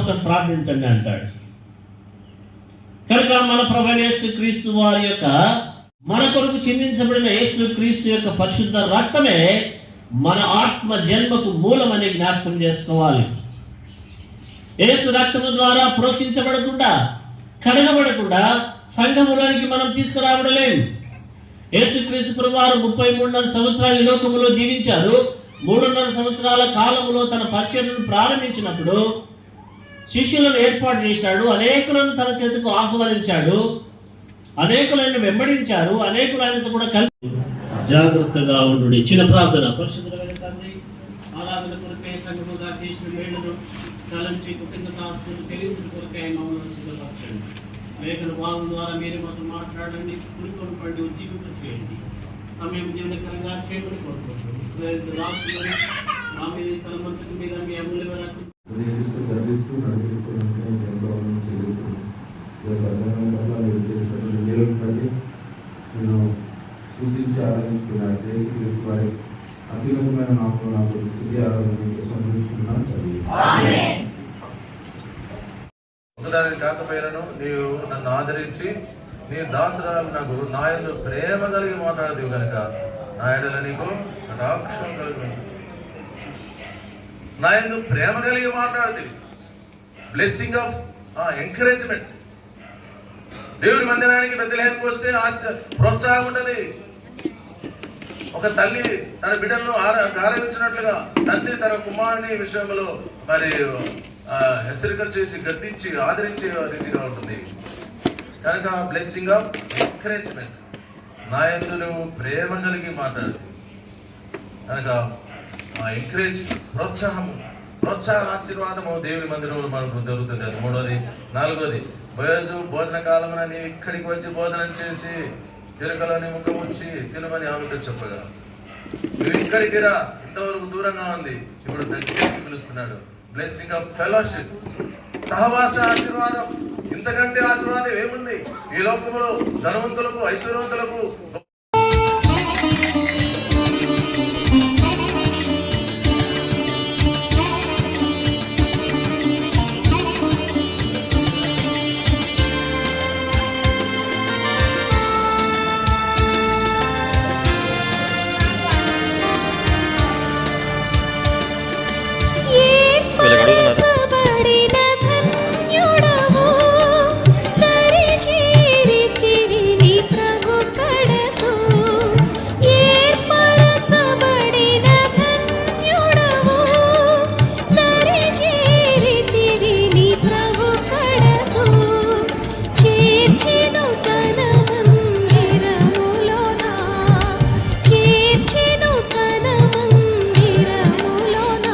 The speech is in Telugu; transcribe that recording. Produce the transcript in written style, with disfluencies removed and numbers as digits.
కోసం ప్రార్థించండి అంటాడు. కనుక మన ప్రభువైన యేసుక్రీస్తు వారి యొక్క మన కొరకు చిందించబడిన యేసుక్రీస్తు యొక్క పరిశుద్ధ రక్తమే మన ఆత్మ జన్మకు మూలమని జ్ఞాపకం చేసుకోవాలి. యేసు రక్తము ద్వారా ప్రోక్షించబడకుండా, కడగబడకుండా సంఘములోనికి మనం తీసుకురావడలేము. యేసుక్రీస్తు ప్రభువారు 33.5 సంవత్సరాలు ఈ లోకములో జీవించారు. 3.5 సంవత్సరాల కాలములో తన పరిచర్యను ప్రారంభించినప్పుడు శిష్యులను ఏర్పాటు చేశాడు. అనేకులను తన చేతికి ఆహ్వానించాడు. అనేకులను వెంబడించారు. అనేకులు ఆయనతో కూడా కలిసి జాగ్రత్తగా ఉండు. చిన్న ప్రార్థన. పరిశుద్ధమైన తండ్రి, ఆరాధన కొరకై సంఘముగా చేసిన మేలును తలంచి కృతజ్ఞతాస్తులు తెలియజేసిన కొరకై మమ్మల్ని సిద్ధపరచండి. లేఖన భాగం ద్వారా మీరు మాతో మాట్లాడండి. కుడికొని పడి ఉజ్జీవింప చేయండి. సమయం జీవనకరంగా చేయమని కోరుకుంటున్నాం. మా మీద స్థలమంతటి మీద మీ అమూల్యమైన నేను స్తుతించి ఆరాధించుకున్నాను. యేసుక్రీస్తు వారి అత్యున్నతమైన నామములో నాకు స్తుతి ఆరాధన సమర్పించుకున్నాను. ఒకదాని కాకపోయినను నీవు నన్ను ఆదరించి నీ దాసురాలు నాకు నా యందు ప్రేమ కలిగి మాట్లాడదు కనుక నా ఎడల నీకు కటాక్షం కలిగి నా యందు ప్రేమ కలిగి మాట్లాడదు. Blessing of encouragement. దేవుడి మందిరానికి బెత్లెహేముకు వస్తే ప్రోత్సాహం ఉంటది. ఒక తల్లి తన బిడ్డలను ఆరాధించినట్లుగా తండ్రి తన కుమారుని విషయంలో మరి హెచ్చరికలు చేసి గద్దించి ఆదరించే రీతిగా ఉంటుంది. కనుక బ్లెస్సింగ్ ఆఫ్ ఎంకరేజ్మెంట్. నా యందు నువ్వు ప్రేమ కలిగి మాట్లాడు కనుక ఎంకరేజ్, ప్రోత్సాహ ఆశీర్వాదము దేవుని మందిరంలో మనకు దొరుకుతుంది. అది 3వది. 4వది, భోజన కాలమున నీవు ఇక్కడికి వచ్చి భోజనం చేసి చిలుకలోని ముఖం వచ్చి తినమని ఆమెతో చెప్పగా నువ్వు ఇక్కడికి రా, ఇంతవరకు దూరంగా ఉంది, ఇప్పుడు దగ్గరికి పిలుస్తున్నాడు. బ్లెస్సింగ్ ఆఫ్ ఫెలోషిప్, సహవాస ఆశీర్వాదం. ఇంతకంటే ఆశీర్వాదం ఏముంది ఈ లోకంలో? ధనవంతులకు, ఐశ్వర్యవంతులకు